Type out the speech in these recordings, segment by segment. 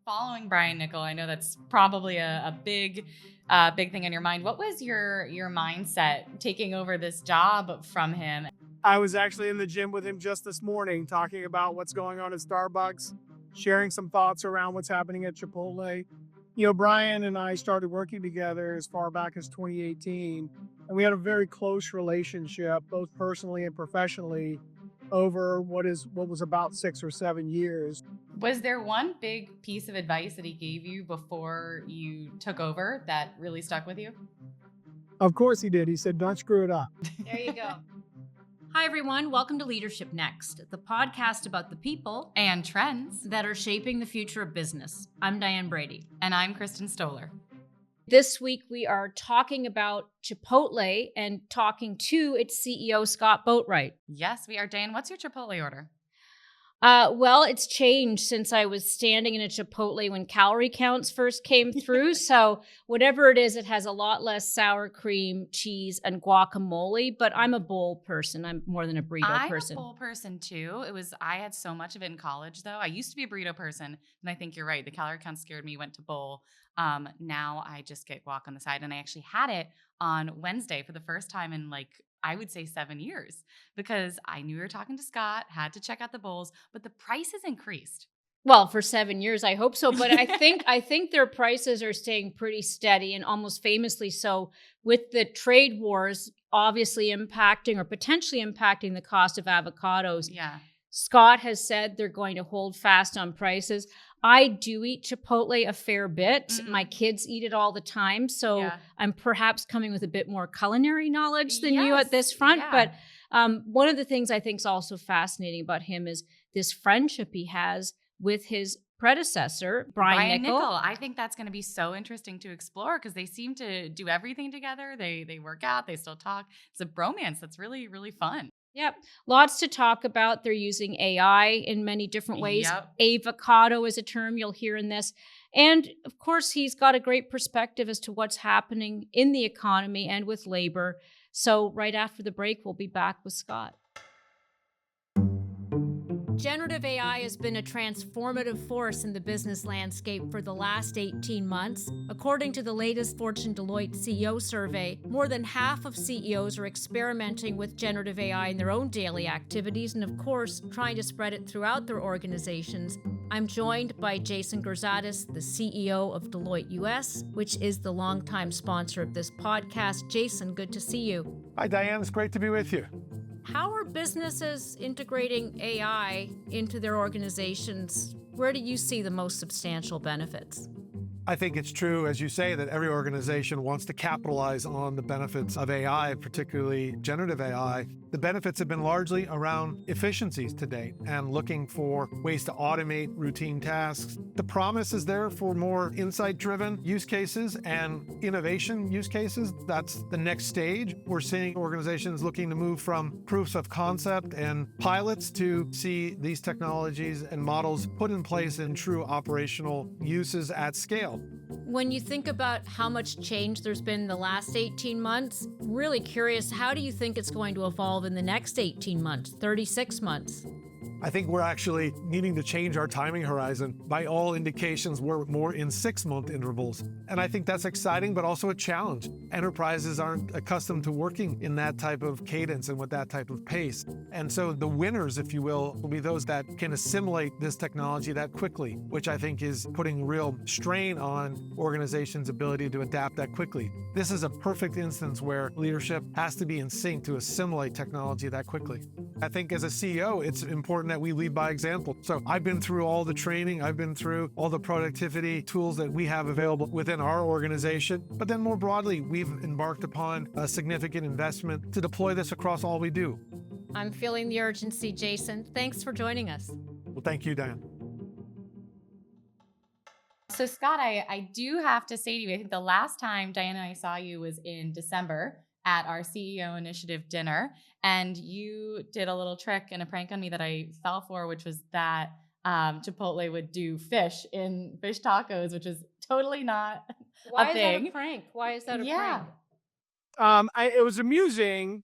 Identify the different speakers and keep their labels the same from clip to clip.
Speaker 1: following Brian Niccol, I know that's probably a big, big thing on your mind. What was your mindset taking over this job from him?
Speaker 2: I was actually in the gym with him just this morning talking about what's going on at Starbucks, sharing some thoughts around what's happening at Chipotle. Brian and I started working together as far back as 2018, and we had a very close relationship, both personally and professionally, over what was about 6 or 7 years.
Speaker 1: Was there one big piece of advice that he gave you before you took over that really stuck with you?
Speaker 2: Of course he did. He said, "Don't screw it up."
Speaker 1: There you go.
Speaker 3: Hi, everyone. Welcome to Leadership Next, the podcast about the people
Speaker 1: And trends.
Speaker 3: that are shaping the future of business. I'm Diane Brady.
Speaker 1: And I'm Kristin Stoller.
Speaker 3: This week, we are talking about Chipotle and talking to its CEO, Scott Boatwright.
Speaker 1: Yes, we are. Diane, what's your Chipotle order?
Speaker 3: Well, it's changed since I was standing in a Chipotle when calorie counts first came through. So whatever it is, it has a lot less sour cream, cheese, and guacamole. But I'm a bowl person. I'm more than a burrito person.
Speaker 1: I'm a bowl person too. I had so much of it in college though. I used to be a burrito person, and I think you're right. The calorie count scared me. Went to bowl. Now I just get guac on the side, and I actually had it on Wednesday for the first time in I would say 7 years, because I knew we were talking to Scott, had to check out the bowls, but the price has increased.
Speaker 3: Well, for 7 years, I hope so. But I think their prices are staying pretty steady, and almost famously so, with the trade wars obviously impacting or potentially impacting the cost of avocados.
Speaker 1: Yeah.
Speaker 3: Scott has said they're going to hold fast on prices. I do eat Chipotle a fair bit.
Speaker 1: Mm.
Speaker 3: My kids eat it all the time. So
Speaker 1: Yeah.
Speaker 3: I'm perhaps coming with a bit more culinary knowledge than you at this front.
Speaker 1: Yeah.
Speaker 3: But one of the things I think is also fascinating about him is this friendship he has with his predecessor, Brian Niccol.
Speaker 1: I think that's going to be so interesting to explore, because they seem to do everything together. They work out, they still talk. It's a bromance that's really, really fun.
Speaker 3: Yep. Lots to talk about. They're using AI in many different ways.
Speaker 1: Yep.
Speaker 3: Avocado is a term you'll hear in this. And of course, he's got a great perspective as to what's happening in the economy and with labor. So right after the break, we'll be back with Scott. Generative AI has been a transformative force in the business landscape for the last 18 months. According to the latest Fortune Deloitte CEO survey, more than half of CEOs are experimenting with generative AI in their own daily activities and, of course, trying to spread it throughout their organizations. I'm joined by Jason Gerzadis, the CEO of Deloitte US, which is the longtime sponsor of this podcast. Jason, good to see you.
Speaker 4: Hi, Diane. It's great to be with you.
Speaker 3: How are businesses integrating AI into their organizations? Where do you see the most substantial benefits?
Speaker 4: I think it's true, as you say, that every organization wants to capitalize on the benefits of AI, particularly generative AI. The benefits have been largely around efficiencies to date and looking for ways to automate routine tasks. The promise is there for more insight-driven use cases and innovation use cases. That's the next stage. We're seeing organizations looking to move from proofs of concept and pilots to see these technologies and models put in place in true operational uses at scale.
Speaker 3: When you think about how much change there's been in the last 18 months, really curious, how do you think it's going to evolve in the next 18 months, 36 months?
Speaker 4: I think we're actually needing to change our timing horizon. By all indications, we're more in 6-month intervals. And I think that's exciting, but also a challenge. Enterprises aren't accustomed to working in that type of cadence and with that type of pace. And so the winners, if you will be those that can assimilate this technology that quickly, which I think is putting real strain on organizations' ability to adapt that quickly. This is a perfect instance where leadership has to be in sync to assimilate technology that quickly. I think as a CEO, it's important that we lead by example. So I've been through all the training, I've been through all the productivity tools that we have available within our organization. But then more broadly, we've embarked upon a significant investment to deploy this across all we do.
Speaker 3: I'm feeling the urgency, Jason. Thanks for joining us.
Speaker 4: Well, thank you, Diane.
Speaker 1: So Scott, I do have to say to you, I think the last time Diane and I saw you was in December at our CEO Initiative dinner, and you did a little trick and a prank on me that I fell for, which was that Chipotle would do fish in fish tacos, which is totally not
Speaker 3: Why
Speaker 1: a thing.
Speaker 3: is that a prank? Why is that a prank?
Speaker 2: It was amusing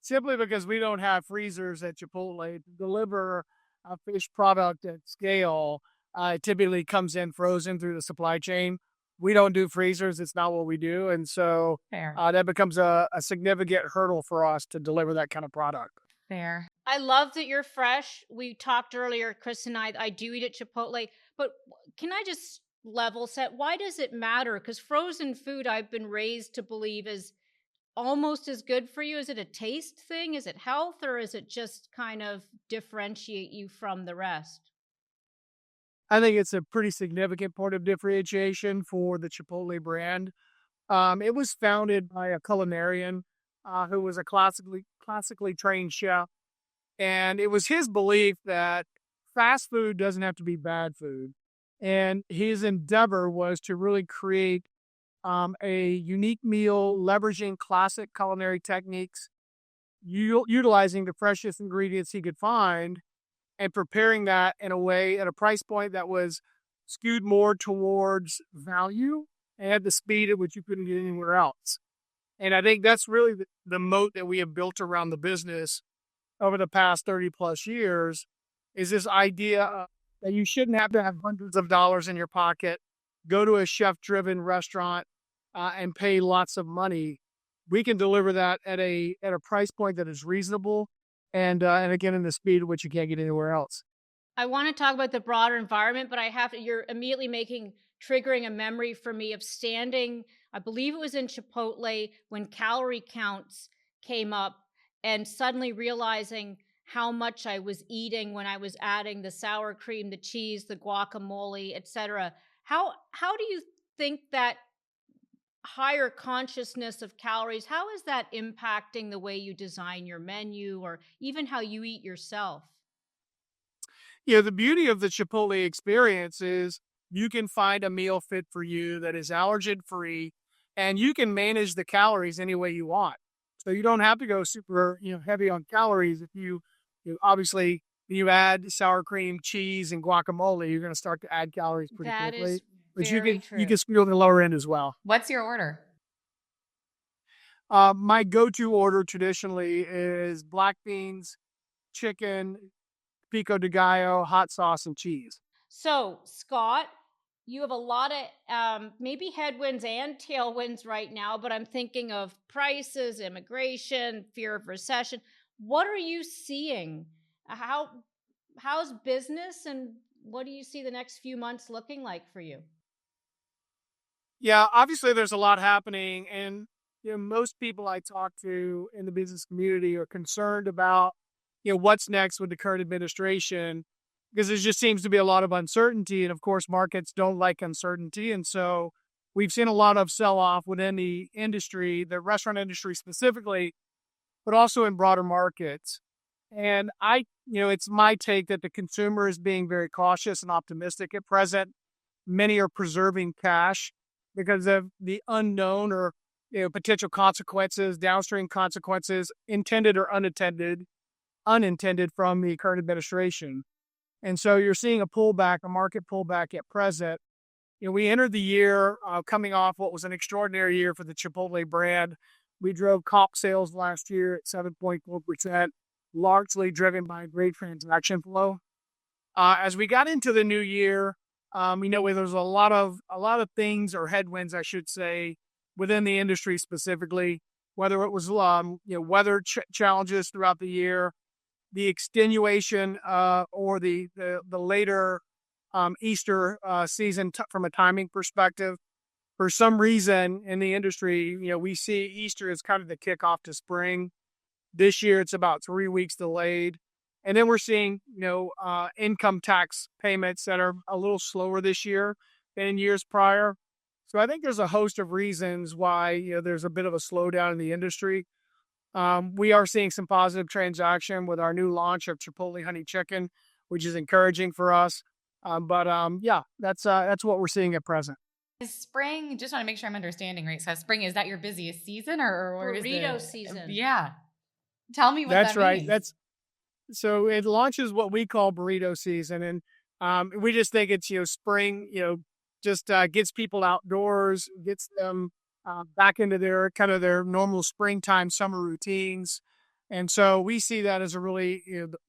Speaker 2: simply because we don't have freezers at Chipotle to deliver a fish product at scale. It typically comes in frozen through the supply chain. We don't do freezers. It's not what we do. And so
Speaker 1: Fair.
Speaker 2: that becomes a significant hurdle for us to deliver that kind of product.
Speaker 1: Fair.
Speaker 3: I love that you're fresh. We talked earlier, Chris and I do eat at Chipotle, but can I just level set? Why does it matter? Because frozen food, I've been raised to believe, is almost as good for you. Is it a taste thing? Is it health? Or is it just kind of differentiate you from the rest?
Speaker 2: I think it's a pretty significant point of differentiation for the Chipotle brand. It was founded by a culinarian who was a classically trained chef. And it was his belief that fast food doesn't have to be bad food. And his endeavor was to really create a unique meal, leveraging classic culinary techniques, utilizing the freshest ingredients he could find, and preparing that in a way at a price point that was skewed more towards value and at the speed at which you couldn't get anywhere else. And I think that's really the moat that we have built around the business over the past 30 plus years, is this idea that you shouldn't have to have hundreds of dollars in your pocket, go to a chef-driven restaurant and pay lots of money. We can deliver that at a price point that is reasonable, and again in the speed at which you can't get anywhere else.
Speaker 3: I want to talk about the broader environment, but you're immediately triggering a memory for me of standing, I believe it was in Chipotle, when calorie counts came up, and suddenly realizing how much I was eating when I was adding the sour cream, the cheese, the guacamole, etc. How do you think that higher consciousness of calories, how is that impacting the way you design your menu or even how you eat yourself?
Speaker 2: The beauty of the Chipotle experience is you can find a meal fit for you that is allergen free, and you can manage the calories any way you want. So you don't have to go super, heavy on calories. If you obviously you add sour cream, cheese, and guacamole, you're going to start to add calories pretty
Speaker 3: That
Speaker 2: quickly.
Speaker 3: is
Speaker 2: But
Speaker 3: very true.
Speaker 2: you can screw on the lower end as well.
Speaker 1: What's your order?
Speaker 2: My go-to order traditionally is black beans, chicken, pico de gallo, hot sauce, and cheese.
Speaker 3: So, Scott, you have a lot of maybe headwinds and tailwinds right now, but I'm thinking of prices, immigration, fear of recession. What are you seeing? How's business, and what do you see the next few months looking like for you?
Speaker 2: Yeah, obviously there's a lot happening, and most people I talk to in the business community are concerned about what's next with the current administration, because there just seems to be a lot of uncertainty, and of course markets don't like uncertainty, and so we've seen a lot of sell-off within the industry, the restaurant industry specifically, but also in broader markets. And it's my take that the consumer is being very cautious and optimistic at present. Many are preserving cash because of the unknown or potential consequences, downstream consequences, intended or unintended from the current administration. And so you're seeing a market pullback at present. We entered the year coming off what was an extraordinary year for the Chipotle brand. We drove comp sales last year at 7.4%, largely driven by great transaction flow. As we got into the new year, there's a lot of things, or headwinds, I should say, within the industry specifically, whether it was weather challenges throughout the year, the extenuation or the later Easter season from a timing perspective. For some reason in the industry, we see Easter as kind of the kickoff to spring. This year, it's about 3 weeks delayed. And then we're seeing, income tax payments that are a little slower this year than in years prior. So I think there's a host of reasons why there's a bit of a slowdown in the industry. We are seeing some positive transaction with our new launch of Chipotle Honey Chicken, which is encouraging for us. That's what we're seeing at present.
Speaker 1: Is spring, just want to make sure I'm understanding, right? So spring, is that your busiest season or is
Speaker 3: Burrito
Speaker 1: it?
Speaker 3: season.
Speaker 1: Yeah. Tell me what
Speaker 2: That's
Speaker 1: that
Speaker 2: right.
Speaker 1: means.
Speaker 2: So it launches what we call burrito season. And we just think it's, spring, just gets people outdoors, gets them back into their normal springtime summer routines. And so we see that as a really,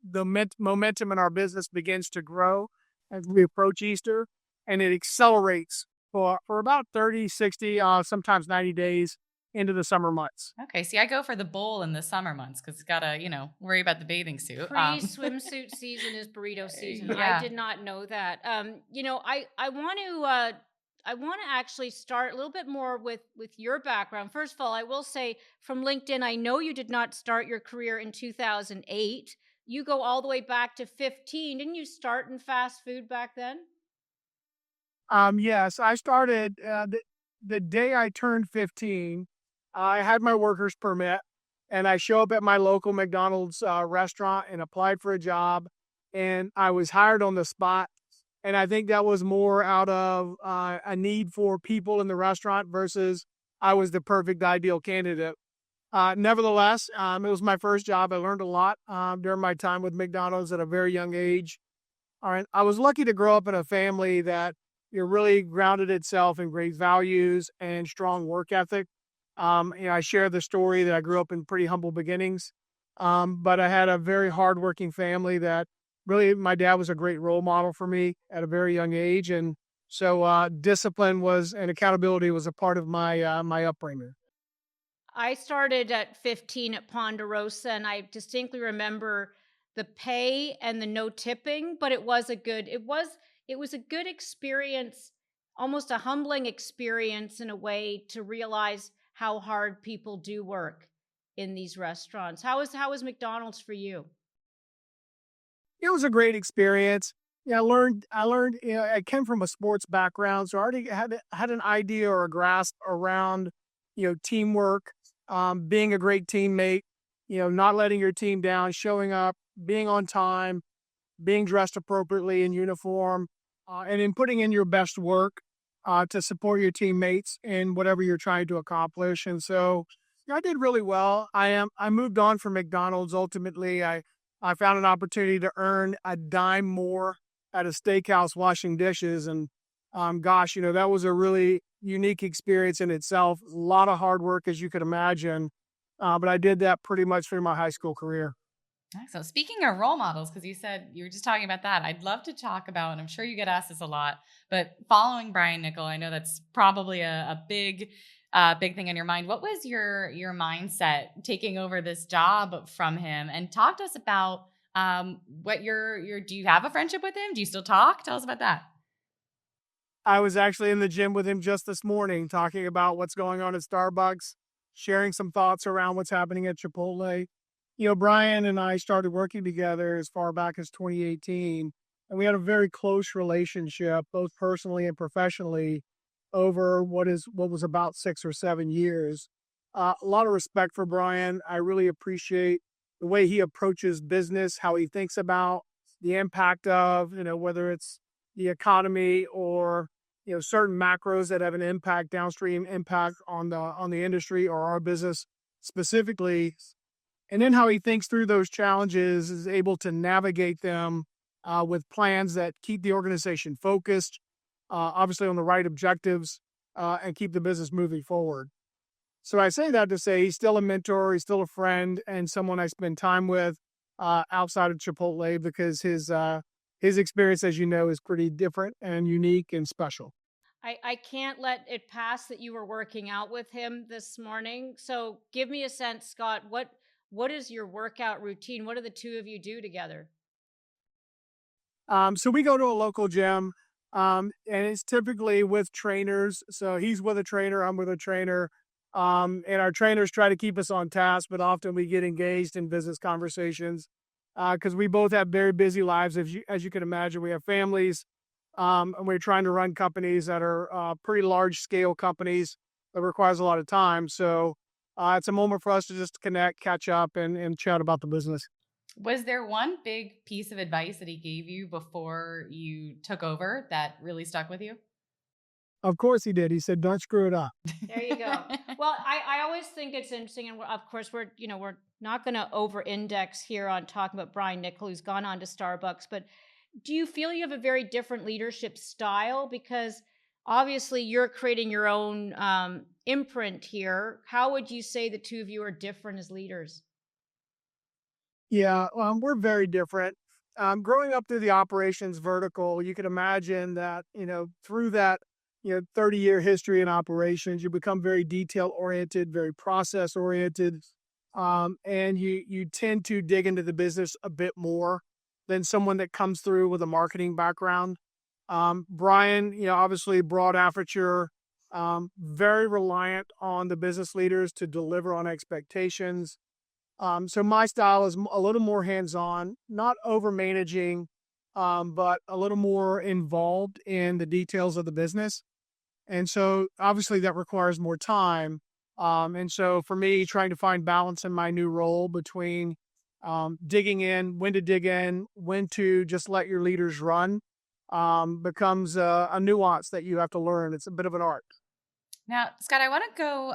Speaker 2: the momentum in our business begins to grow as we approach Easter, and it accelerates for about 30, 60, sometimes 90 days into the summer months.
Speaker 1: Okay, see, I go for the bowl in the summer months because gotta, worry about the bathing suit.
Speaker 3: Pre-swimsuit season is burrito season. I
Speaker 1: Yeah.
Speaker 3: did not know that. I want to actually start a little bit more with your background. First of all, I will say from LinkedIn, I know you did not start your career in 2008. You go all the way back to 15. Didn't you start in fast food back then?
Speaker 2: Yes, I started the day I turned 15. I had my worker's permit, and I show up at my local McDonald's restaurant and applied for a job, and I was hired on the spot. And I think that was more out of a need for people in the restaurant versus I was the perfect ideal candidate. Nevertheless, it was my first job. I learned a lot during my time with McDonald's at a very young age. All right. I was lucky to grow up in a family that really grounded itself in great values and strong work ethic. I share the story that I grew up in pretty humble beginnings, but I had a very hardworking family that really my dad was a great role model for me at a very young age, and so discipline was and accountability was a part of my upbringing.
Speaker 3: I started at 15 at Ponderosa, and I distinctly remember the pay and the no tipping, but it was a good experience, almost a humbling experience in a way to realize how hard people do work in these restaurants. How was McDonald's for you?
Speaker 2: It was a great experience. Yeah, I learned, I came from a sports background, so I already had an idea or a grasp around, teamwork, being a great teammate, not letting your team down, showing up, being on time, being dressed appropriately in uniform, and in putting in your best work to support your teammates in whatever you're trying to accomplish. And so yeah, I did really well. I moved on from McDonald's. Ultimately, I found an opportunity to earn a dime more at a steakhouse washing dishes, and gosh, that was a really unique experience in itself. A lot of hard work, as you could imagine, but I did that pretty much through my high school career.
Speaker 1: So speaking of role models, because you said you were just talking about that, I'd love to talk about, and I'm sure you get asked this a lot, but following Brian Niccol, I know that's probably a big thing on your mind. What was your mindset taking over this job from him? And talk to us about what your do you have a friendship with him? Do you still talk? Tell us about that.
Speaker 2: I was actually in the gym with him just this morning talking about what's going on at Starbucks, sharing some thoughts around what's happening at Chipotle. Brian and I started working together as far back as 2018, and we had a very close relationship, both personally and professionally, over what was about 6 or 7 years. A lot of respect for Brian. I really appreciate the way he approaches business, how he thinks about the impact of, whether it's the economy or certain macros that have an impact, downstream impact on the industry or our business specifically, and then how he thinks through those challenges, is able to navigate them with plans that keep the organization focused, obviously on the right objectives, and keep the business moving forward. So I say that to say he's still a mentor, he's still a friend, and someone I spend time with outside of Chipotle, because his experience, as you know, is pretty different and unique and special.
Speaker 3: I can't let it pass that you were working out with him this morning. So give me a sense, Scott. What is your workout routine? What do the two of you do together?
Speaker 2: So we go to a local gym, and it's typically with trainers. So he's with a trainer, I'm with a trainer. And our trainers try to keep us on task, but often we get engaged in business conversations because we both have very busy lives. As you can imagine, we have families, and we're trying to run companies that are pretty large scale companies that requires a lot of time. So it's a moment for us to just connect, catch up, and chat about the business.
Speaker 1: Was there one big piece of advice that he gave you before you took over that really stuck with you?
Speaker 2: Of course he did. He said, "Don't screw it up."
Speaker 3: There you go. Well, I always think it's interesting, and of course we're not going to over-index here on talking about Brian Niccol, who's gone on to Starbucks. But do you feel you have a very different leadership style? Because obviously you're creating your own imprint here. How would you say the two of you are different as leaders?
Speaker 2: Yeah, we're very different. growing up through the operations vertical, you can imagine that, through that, 30-year history in operations, you become very detail oriented, very process oriented. And you tend to dig into the business a bit more than someone that comes through with a marketing background. Brian, obviously broad aperture, very reliant on the business leaders to deliver on expectations. So my style is a little more hands-on, not over managing, but a little more involved in the details of the business. And so obviously that requires more time. And so for me, trying to find balance in my new role between digging in, when to dig in, when to just let your leaders run, becomes a nuance that you have to learn. It's a bit of an art.
Speaker 1: Now, Scott, I want to go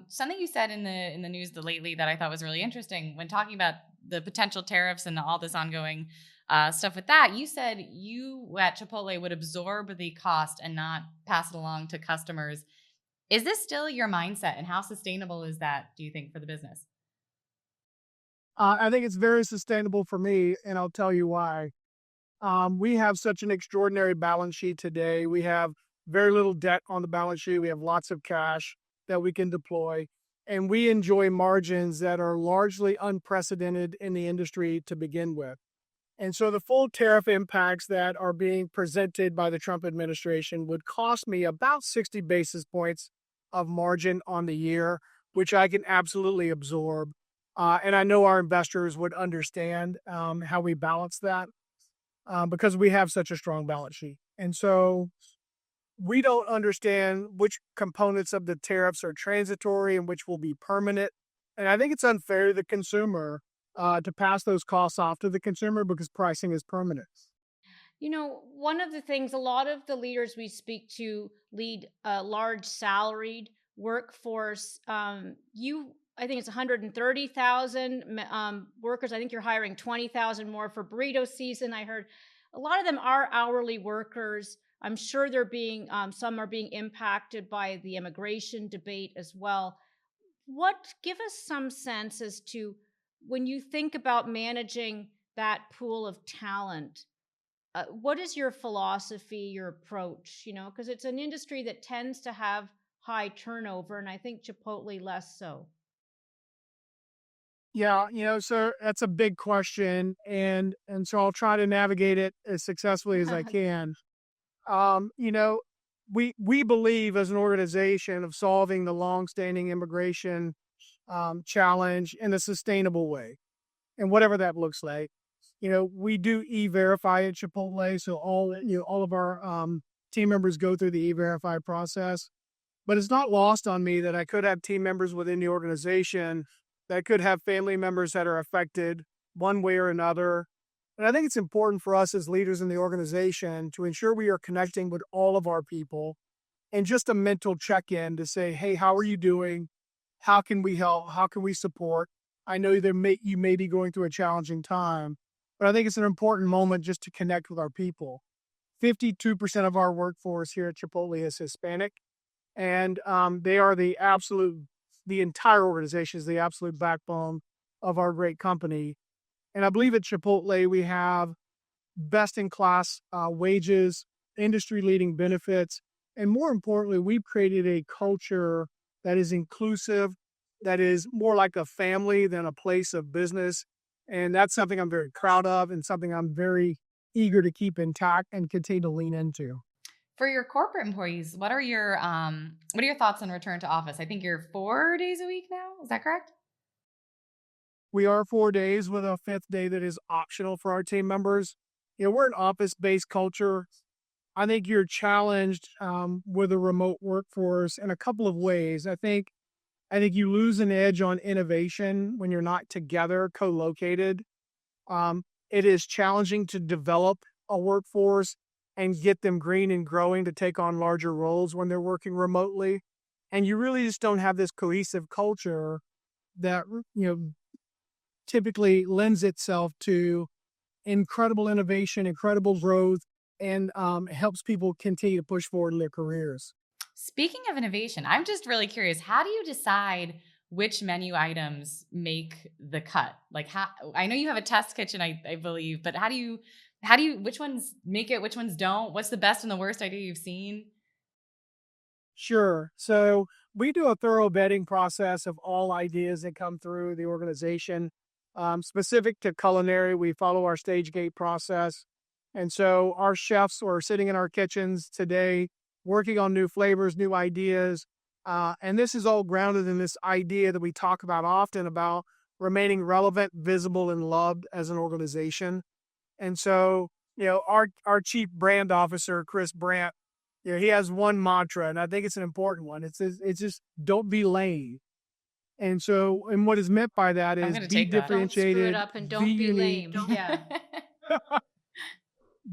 Speaker 1: something you said in the news lately that I thought was really interesting when talking about the potential tariffs and all this ongoing stuff with that. You said you at Chipotle would absorb the cost and not pass it along to customers. Is this still your mindset, and how sustainable is that, do you think, for the business?
Speaker 2: I think it's very sustainable for me, and I'll tell you why. We have such an extraordinary balance sheet today. We have very little debt on the balance sheet. We have lots of cash that we can deploy, and we enjoy margins that are largely unprecedented in the industry to begin with. And so the full tariff impacts that are being presented by the Trump administration would cost me about 60 basis points of margin on the year, which I can absolutely absorb. And I know our investors would understand how we balance that because we have such a strong balance sheet. And so we don't understand which components of the tariffs are transitory and which will be permanent. And I think it's unfair to the consumer to pass those costs off to the consumer because pricing is permanent.
Speaker 3: One of the things, a lot of the leaders we speak to lead a large salaried workforce. I think it's 130,000 workers. I think you're hiring 20,000 more for burrito season. I heard a lot of them are hourly workers. I'm sure they're being, some are being impacted by the immigration debate as well. Give us some sense as to when you think about managing that pool of talent, what is your philosophy, your approach? Because it's an industry that tends to have high turnover, and I think Chipotle less so.
Speaker 2: Yeah, so that's a big question, and so I'll try to navigate it as successfully as I can. We believe as an organization of solving the longstanding immigration challenge in a sustainable way, and whatever that looks like. We do e-verify at Chipotle, so all of our team members go through the e-verify process. But it's not lost on me that I could have team members within the organization that could have family members that are affected one way or another. And I think it's important for us as leaders in the organization to ensure we are connecting with all of our people and just a mental check-in to say, hey, how are you doing? How can we help? How can we support? I know you may be going through a challenging time, but I think it's an important moment just to connect with our people. 52% of our workforce here at Chipotle is Hispanic, and they are the entire organization is the absolute backbone of our great company. And I believe at Chipotle, we have best-in-class wages, industry-leading benefits, and more importantly, we've created a culture that is inclusive, that is more like a family than a place of business. And that's something I'm very proud of and something I'm very eager to keep intact and continue to lean into.
Speaker 1: For your corporate employees, what are your thoughts on return to office? I think you're 4 days a week now. Is that correct?
Speaker 2: We are 4 days with a fifth day that is optional for our team members. We're an office-based culture. I think you're challenged with a remote workforce in a couple of ways. I think you lose an edge on innovation when you're not together, co-located. It is challenging to develop a workforce and get them green and growing to take on larger roles when they're working remotely. And you really just don't have this cohesive culture that, typically lends itself to incredible innovation, incredible growth, and helps people continue to push forward in their careers.
Speaker 1: Speaking of innovation, I'm just really curious. How do you decide which menu items make the cut? Like, how, I know you have a test kitchen, I believe, but which ones make it, which ones don't? What's the best and the worst idea you've seen?
Speaker 2: Sure. So we do a thorough vetting process of all ideas that come through the organization. Specific to culinary, we follow our stage gate process. And so our chefs are sitting in our kitchens today, working on new flavors, new ideas. And this is all grounded in this idea that we talk about often about remaining relevant, visible, and loved as an organization. And so, our chief brand officer, Chris Brandt, he has one mantra, and I think it's an important one. It's just don't be lame. And so, and what is meant by that
Speaker 1: I'm
Speaker 2: is
Speaker 1: going to
Speaker 2: be
Speaker 1: take that.
Speaker 3: Don't screw it
Speaker 2: differentiated,
Speaker 3: up and
Speaker 2: be
Speaker 3: don't be
Speaker 2: unique,
Speaker 3: lame. Yeah.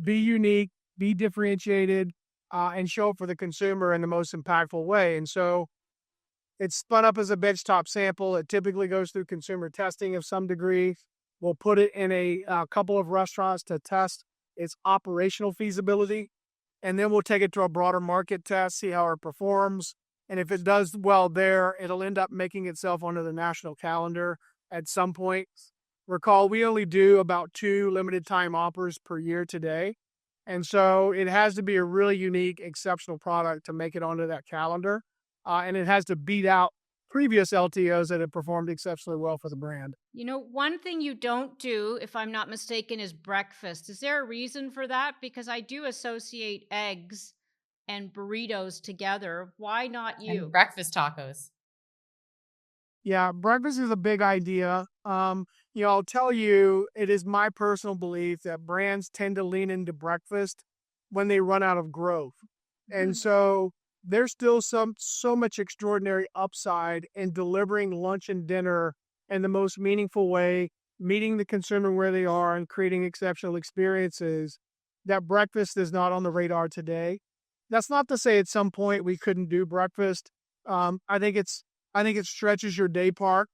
Speaker 2: be unique, be differentiated, and show up for the consumer in the most impactful way. And so, it's spun up as a benchtop sample. It typically goes through consumer testing of some degree. We'll put it in a couple of restaurants to test its operational feasibility. And then we'll take it to a broader market test, see how it performs. And if it does well there, it'll end up making itself onto the national calendar at some point. Recall, we only do about 2 limited time offers per year today. And so it has to be a really unique, exceptional product to make it onto that calendar. And it has to beat out previous LTOs that have performed exceptionally well for the brand.
Speaker 3: One thing you don't do, if I'm not mistaken, is breakfast. Is there a reason for that? Because I do associate eggs and burritos together. Why not you?
Speaker 1: And breakfast tacos.
Speaker 2: Yeah, breakfast is a big idea. I'll tell you, it is my personal belief that brands tend to lean into breakfast when they run out of growth. And so there's still so much extraordinary upside in delivering lunch and dinner in the most meaningful way, meeting the consumer where they are and creating exceptional experiences that breakfast is not on the radar today. That's not to say at some point we couldn't do breakfast. I think it stretches your day part,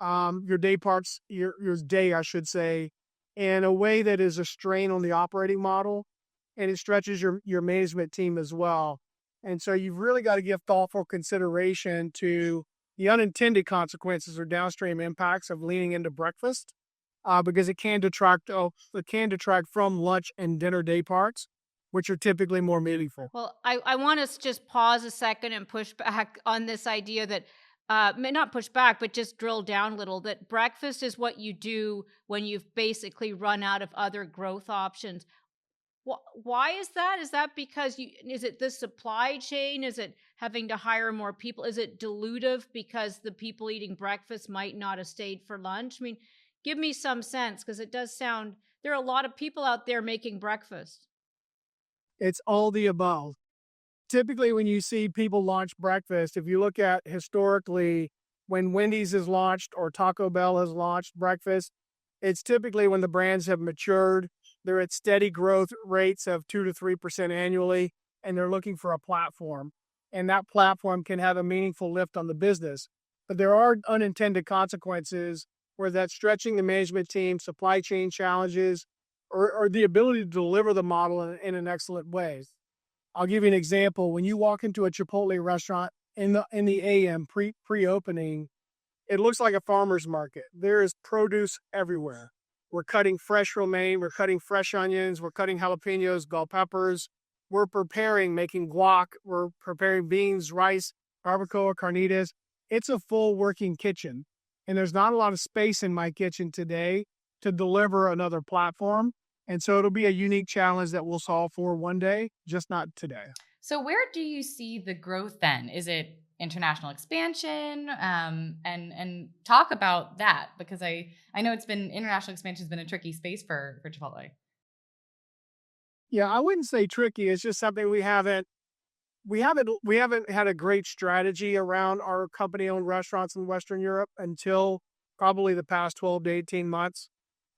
Speaker 2: your day, I should say, in a way that is a strain on the operating model, and it stretches your management team as well. And so you've really got to give thoughtful consideration to the unintended consequences or downstream impacts of leaning into breakfast, because it can detract from lunch and dinner day parts, which are typically more meaningful.
Speaker 3: Well, I want us to just pause a second and push back on this idea that, not push back, but just drill down a little, that breakfast is what you do when you've basically run out of other growth options. Why is that? Is that because is it the supply chain? Is it having to hire more people? Is it dilutive because the people eating breakfast might not have stayed for lunch? I mean, give me some sense, because it does sound, there are a lot of people out there making breakfast.
Speaker 2: It's all the above. Typically, when you see people launch breakfast, if you look at historically, when Wendy's has launched or Taco Bell has launched breakfast, it's typically when the brands have matured. They're at steady growth rates of 2 to 3% annually, and they're looking for a platform. And that platform can have a meaningful lift on the business. But there are unintended consequences where that's stretching the management team, supply chain challenges, or the ability to deliver the model in an excellent way. I'll give you an example. When you walk into a Chipotle restaurant in the AM pre-opening, it looks like a farmer's market. There is produce everywhere. We're cutting fresh romaine, we're cutting fresh onions, we're cutting jalapenos, bell peppers. We're making guac, we're preparing beans, rice, barbacoa, carnitas. It's a full working kitchen. And there's not a lot of space in my kitchen today to deliver another platform. And so it'll be a unique challenge that we'll solve for one day, just not today.
Speaker 1: So where do you see the growth then? Is it international expansion? And talk about that, because I know international expansion has been a tricky space for Chipotle.
Speaker 2: Yeah, I wouldn't say tricky. It's just something we haven't had a great strategy around our company-owned restaurants in Western Europe until probably the past 12 to 18 months.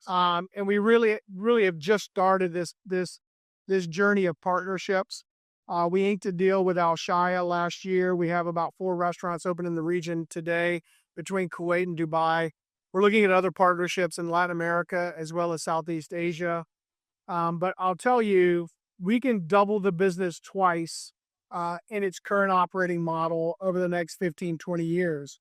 Speaker 2: And we really have just started this journey of partnerships. We inked a deal with Al Shaya last year. We have about 4 restaurants open in the region today between Kuwait and Dubai. We're looking at other partnerships in Latin America as well as Southeast Asia. But I'll tell you, we can double the business twice in its current operating model over the next 15, 20 years.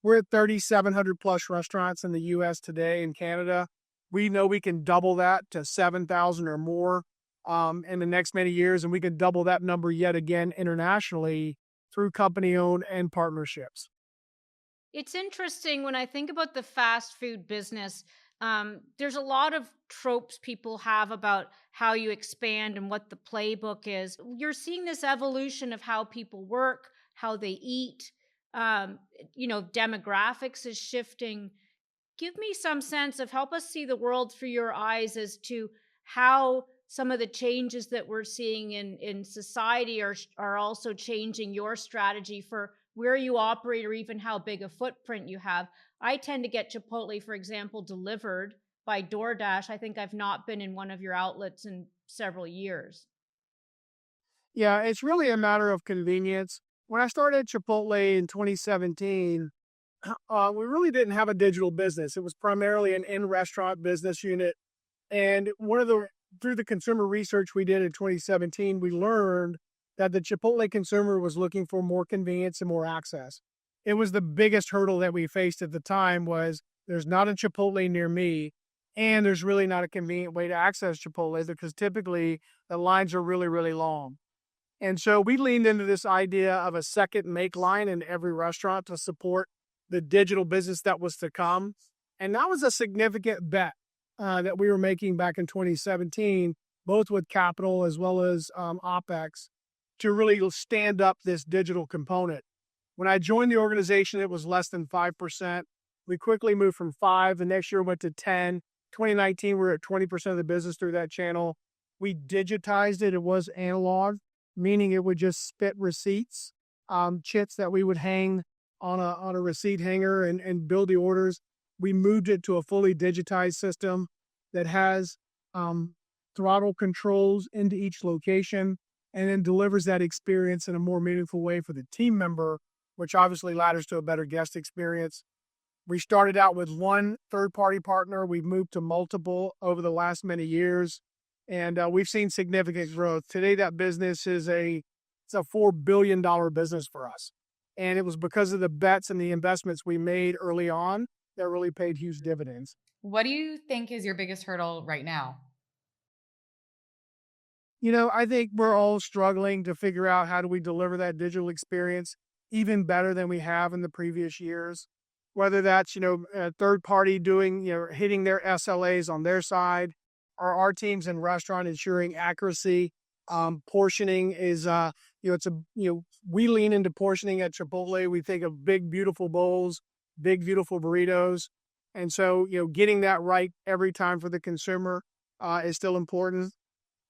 Speaker 2: We're at 3,700 plus restaurants in the US today and Canada. We know we can double that to 7,000 or more in the next many years, and we can double that number yet again internationally through company-owned and partnerships.
Speaker 3: It's interesting when I think about the fast food business. There's a lot of tropes people have about how you expand and what the playbook is. You're seeing this evolution of how people work, how they eat. Demographics is shifting. Give me some sense of help us see the world through your eyes as to how some of the changes that we're seeing in society are also changing your strategy for where you operate or even how big a footprint you have. I tend to get Chipotle, for example, delivered by DoorDash. I think I've not been in one of your outlets in several years.
Speaker 2: Yeah, it's really a matter of convenience. When I started Chipotle in 2017, we really didn't have a digital business. It was primarily an in-restaurant business unit. And through the consumer research we did in 2017, we learned that the Chipotle consumer was looking for more convenience and more access. It was the biggest hurdle that we faced at the time was there's not a Chipotle near me, and there's really not a convenient way to access Chipotle because typically the lines are really, really long. And so we leaned into this idea of a second make line in every restaurant to support the digital business that was to come. And that was a significant bet that we were making back in 2017, both with capital as well as OpEx, to really stand up this digital component. When I joined the organization, it was less than 5%. We quickly moved from 5. The next year went to 10. 2019, we were at 20% of the business through that channel. We digitized it. It was analog, meaning it would just spit receipts, chits that we would hang on a receipt hanger and build the orders. We moved it to a fully digitized system that has throttle controls into each location and then delivers that experience in a more meaningful way for the team member, which obviously ladders to a better guest experience. We started out with one third-party partner. We've moved to multiple over the last many years, and we've seen significant growth. Today, that business it's a $4 billion business for us. And it was because of the bets and the investments we made early on that really paid huge dividends.
Speaker 1: What do you think is your biggest hurdle right now?
Speaker 2: I think we're all struggling to figure out how do we deliver that digital experience even better than we have in the previous years. Whether that's, a third party doing, hitting their SLAs on their side, or our teams in restaurant ensuring accuracy. Portioning is, we lean into portioning at Chipotle. We think of big, beautiful bowls, big, beautiful burritos. And so, getting that right every time for the consumer is still important.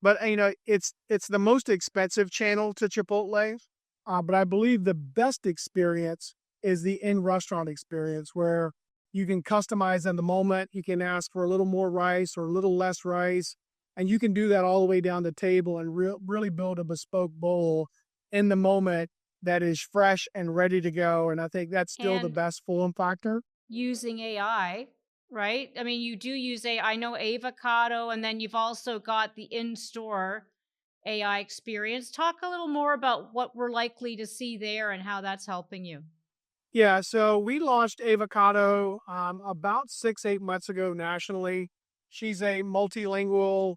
Speaker 2: But, it's the most expensive channel to Chipotle. But I believe the best experience is the in-restaurant experience where you can customize in the moment. You can ask for a little more rice or a little less rice. And you can do that all the way down the table and really build a bespoke bowl in the moment that is fresh and ready to go. And I think that's still the best form factor.
Speaker 3: Using AI, right? I mean, you do use AI. I know Avocado, and then you've also got the in-store AI experience. Talk a little more about what we're likely to see there and how that's helping you.
Speaker 2: Yeah, so we launched Avocado about 6-8 months ago nationally. She's a multilingual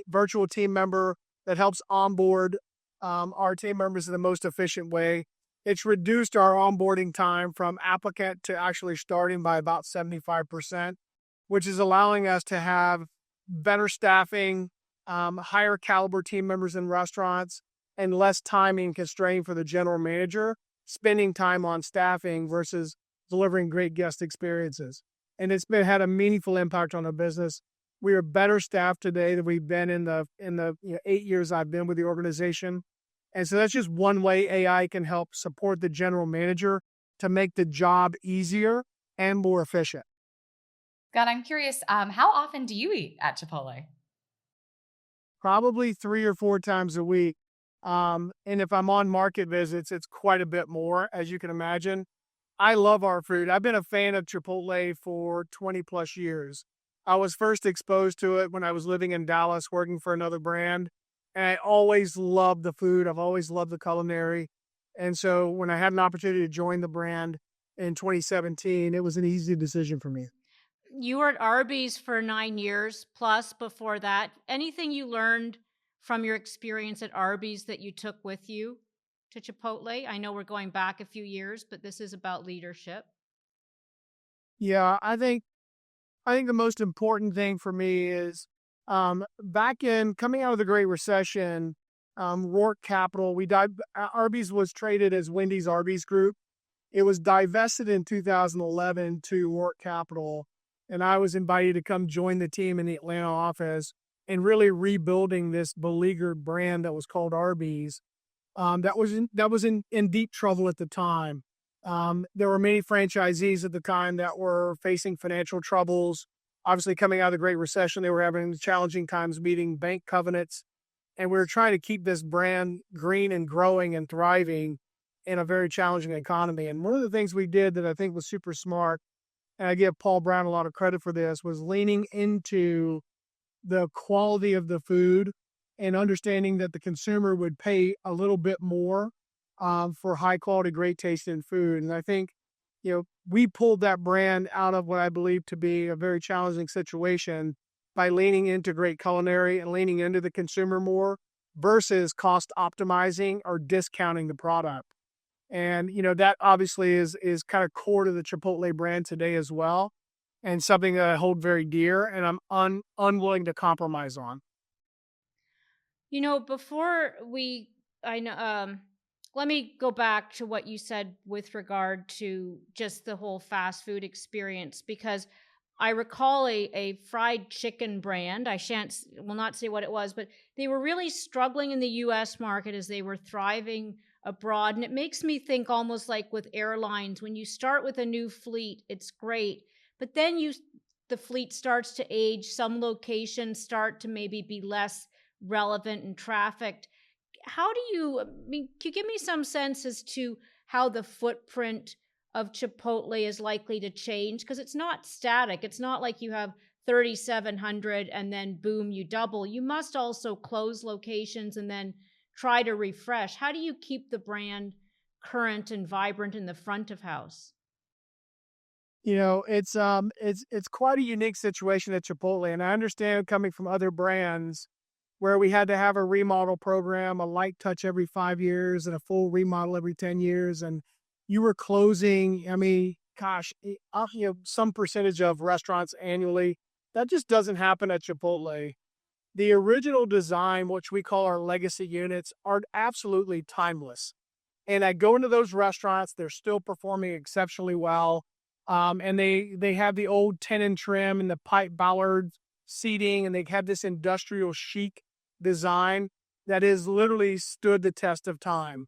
Speaker 2: virtual team member that helps onboard our team members in the most efficient way. It's reduced our onboarding time from applicant to actually starting by about 75%, which is allowing us to have better staffing, higher caliber team members in restaurants, and less timing constraint for the general manager, spending time on staffing versus delivering great guest experiences. And it's had a meaningful impact on our business. We are better staffed today than we've been in the 8 years I've been with the organization. And so that's just one way AI can help support the general manager to make the job easier and more efficient.
Speaker 1: Scott, I'm curious, how often do you eat at Chipotle?
Speaker 2: Probably 3 or 4 times a week. And if I'm on market visits, it's quite a bit more, as you can imagine. I love our food. I've been a fan of Chipotle for 20 plus years. I was first exposed to it when I was living in Dallas working for another brand. And I always loved the food. I've always loved the culinary. And so when I had an opportunity to join the brand, in 2017, it was an easy decision for me.
Speaker 3: You were at Arby's for 9 years plus before that. Anything you learned from your experience at Arby's that you took with you to Chipotle? I know we're going back a few years, but this is about leadership.
Speaker 2: Yeah, I think the most important thing for me is back in coming out of the Great Recession, Rourke Capital, Arby's was traded as Wendy's Arby's Group. It was divested in 2011 to Rourke Capital, and I was invited to come join the team in the Atlanta office and really rebuilding this beleaguered brand that was called Arby's. That was in deep trouble at the time. There were many franchisees at the time that were facing financial troubles. Obviously, coming out of the Great Recession, they were having challenging times meeting bank covenants, and we were trying to keep this brand green and growing and thriving in a very challenging economy. And one of the things we did that I think was super smart, and I give Paul Brown a lot of credit for this, was leaning into the quality of the food and understanding that the consumer would pay a little bit more for high quality, great tasting food. And I think, we pulled that brand out of what I believe to be a very challenging situation by leaning into great culinary and leaning into the consumer more versus cost optimizing or discounting the product. And, that obviously is kind of core to the Chipotle brand today as well, and something that I hold very dear and I'm unwilling to compromise on.
Speaker 3: Before I know, let me go back to what you said with regard to just the whole fast food experience, because I recall a fried chicken brand. Will not say what it was, but they were really struggling in the US market as they were thriving abroad. And it makes me think almost like with airlines, when you start with a new fleet, it's great, but then the fleet starts to age. Some locations start to maybe be less relevant and trafficked. Can you give me some sense as to how the footprint of Chipotle is likely to change? Because it's not static. It's not like you have 3,700 and then boom, you double. You must also close locations and then try to refresh. How do you keep the brand current and vibrant in the front of house?
Speaker 2: It's quite a unique situation at Chipotle, and I understand coming from other brands where we had to have a remodel program, a light touch every 5 years and a full remodel every 10 years. And you were closing, some percentage of restaurants annually. That just doesn't happen at Chipotle. The original design, which we call our legacy units, are absolutely timeless. And I go into those restaurants, they're still performing exceptionally well. And they have the old tenon trim and the pipe bollard seating, and they have this industrial chic design that has literally stood the test of time.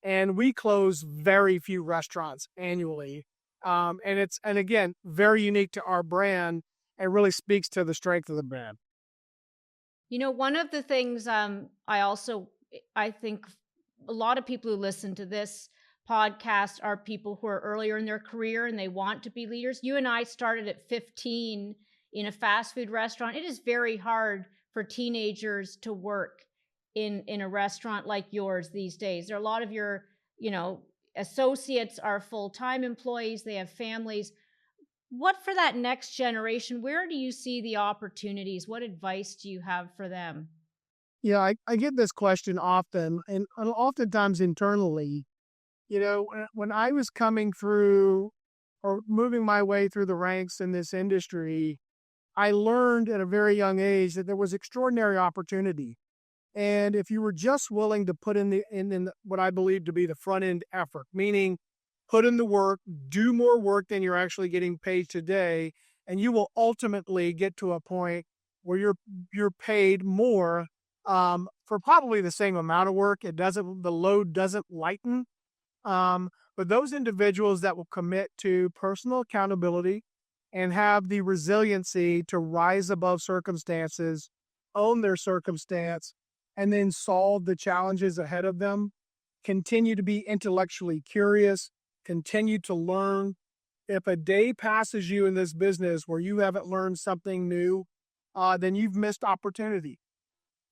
Speaker 2: And we close very few restaurants annually. And again, very unique to our brand and really speaks to the strength of the brand.
Speaker 3: One of the things I think a lot of people who listen to this podcast are people who are earlier in their career and they want to be leaders. You and I started at 15 in a fast food restaurant. It is very hard for teenagers to work in a restaurant like yours these days. There are a lot of your, associates are full-time employees. They have families. What for that next generation? Where do you see the opportunities? What advice do you have for them?
Speaker 2: Yeah, I get this question often, and oftentimes internally. When I was coming through or moving my way through the ranks in this industry, I learned at a very young age that there was extraordinary opportunity. And if you were just willing to put in what I believe to be the front end effort, meaning put in the work, do more work than you're actually getting paid today, and you will ultimately get to a point where you're paid more for probably the same amount of work. The load doesn't lighten. But those individuals that will commit to personal accountability and have the resiliency to rise above circumstances, own their circumstance, and then solve the challenges ahead of them, continue to be intellectually curious, continue to learn. If a day passes you in this business where you haven't learned something new, then you've missed opportunity.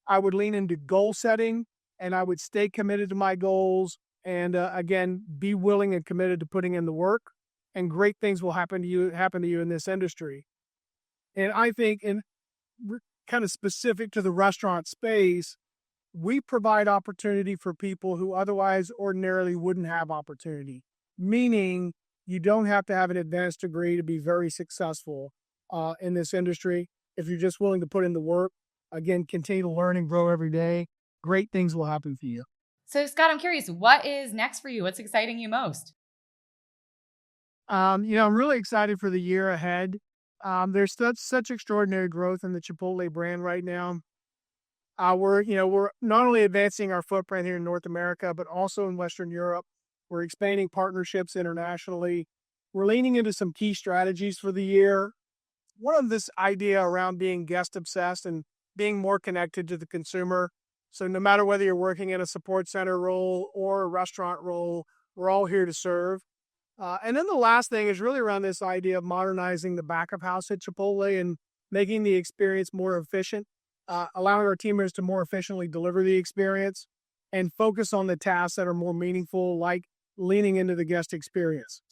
Speaker 2: I would lean into goal setting, and I would stay committed to my goals. And again, be willing and committed to putting in the work. and great things will happen to you in this industry. And I think kind of specific to the restaurant space, we provide opportunity for people who otherwise ordinarily wouldn't have opportunity, meaning you don't have to have an advanced degree to be very successful in this industry. If you're just willing to put in the work, again, continue to learn and grow every day, great things will happen for you.
Speaker 1: So, Scott, I'm curious, what is next for you? What's exciting you most?
Speaker 2: I'm really excited for the year ahead. There's such extraordinary growth in the Chipotle brand right now. We're not only advancing our footprint here in North America, but also in Western Europe. We're expanding partnerships internationally. We're leaning into some key strategies for the year. One of this idea around being guest obsessed and being more connected to the consumer. So no matter whether you're working in a support center role or a restaurant role, we're all here to serve. And then the last thing is really around this idea of modernizing the back of house at Chipotle and making the experience more efficient, allowing our team members to more efficiently deliver the experience and focus on the tasks that are more meaningful, like leaning into the guest experience.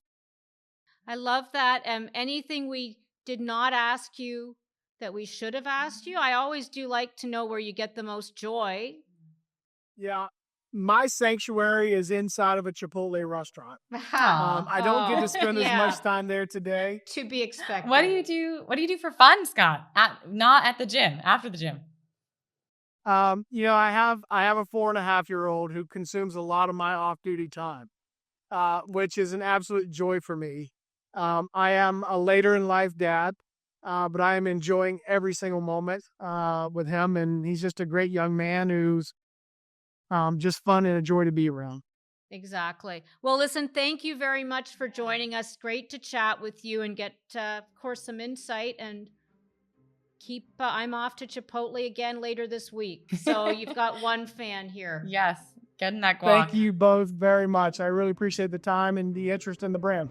Speaker 3: I love that. Anything we did not ask you that we should have asked you? I always do like to know where you get the most joy.
Speaker 2: Yeah. My sanctuary is inside of a Chipotle restaurant. I don't get to spend as much time there today.
Speaker 3: To be expected.
Speaker 1: What do you do for fun, Scott? Not at the gym, after the gym.
Speaker 2: I have a 4.5-year-old who consumes a lot of my off-duty time, which is an absolute joy for me. I am a later in life dad, but I am enjoying every single moment with him, and he's just a great young man who's just fun and a joy to be around.
Speaker 3: Exactly. Well, listen, thank you very much for joining us. Great to chat with you and get, of course, some insight. And I'm off to Chipotle again later this week. So you've got one fan here.
Speaker 1: Yes, getting that guac.
Speaker 2: Thank you both very much. I really appreciate the time and the interest in the brand.